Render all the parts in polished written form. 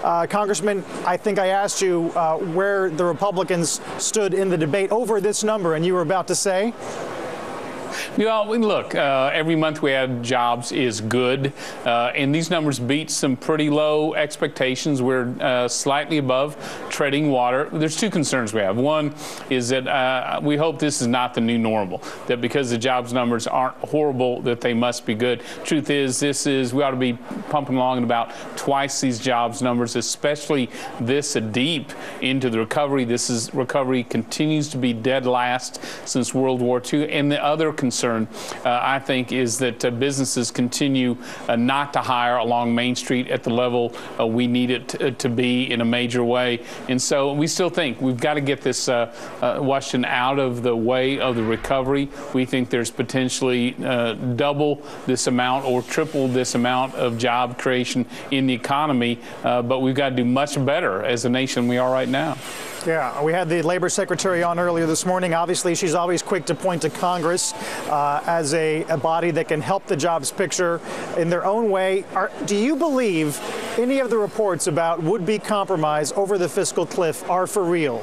Congressman, I think I asked you where the Republicans stood in the debate over this number, and you were about to say? Well, look, every month we add jobs is good, and these numbers beat some pretty low expectations. We're slightly above treading water. There's two concerns we have. One is that we hope this is not the new normal, that because the jobs numbers aren't horrible, that they must be good. Truth is, we ought to be pumping along at about twice these jobs numbers, especially this deep into the recovery. Recovery continues to be dead last since World War II. And the other concern, I think, is that businesses continue not to hire along Main Street at the level we need it to be in a major way. And so we still think we've got to get this Washington out of the way of the recovery. We think there's potentially double this amount or triple this amount of job creation in the economy, but we've got to do much better as a nation than we are right now. Yeah, we had the Labor Secretary on earlier this morning. Obviously, she's always quick to point to Congress as a body that can help the jobs picture in their own way. Do you believe any of the reports about would-be compromise over the fiscal cliff are for real?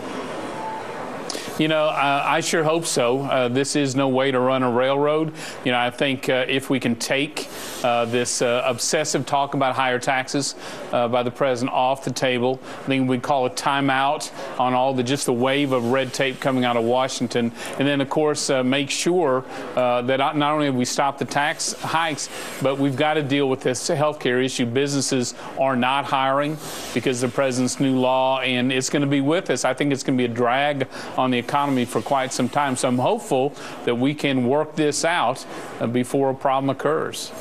You know, I sure hope so. This is no way to run a railroad. You know, I think if we can take this obsessive talk about higher taxes by the president off the table, I think we'd call a timeout on all just the wave of red tape coming out of Washington. And then, of course, make sure that not only have we stopped the tax hikes, but we've got to deal with this health care issue. Businesses are not hiring because of the president's new law, and it's going to be with us. I think it's going to be a drag on the economy for quite some time. So I'm hopeful that we can work this out before a problem occurs.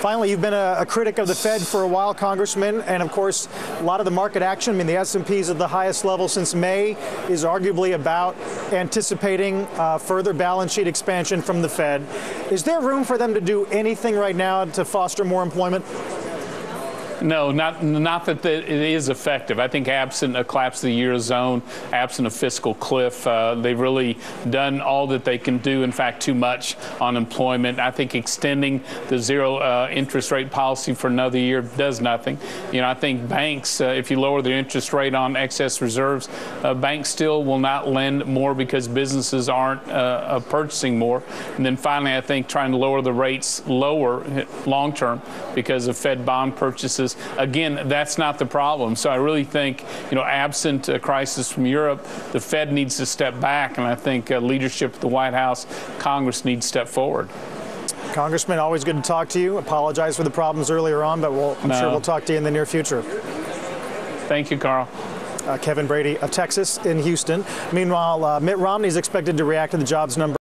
Finally, you've been a critic of the Fed for a while, Congressman, and of course, a lot of the market action, I mean, the S&P is at the highest level since May, is arguably about anticipating further balance sheet expansion from the Fed. Is there room for them to do anything right now to foster more employment? No, not that it is effective. I think absent a collapse of the Eurozone, absent a fiscal cliff, they've really done all that they can do, in fact, too much on employment. I think extending the zero interest rate policy for another year does nothing. You know, I think banks, if you lower their interest rate on excess reserves, banks still will not lend more because businesses aren't purchasing more. And then finally, I think trying to lower the rates lower long term because of Fed bond purchases, again, that's not the problem. So I really think, you know, absent a crisis from Europe, the Fed needs to step back, and I think leadership at the White House, Congress needs to step forward. Congressman, always good to talk to you. Apologize for the problems earlier on, but I'm sure we'll talk to you in the near future. Thank you, Carl. Kevin Brady of Texas in Houston. Meanwhile, Mitt Romney is expected to react to the jobs number.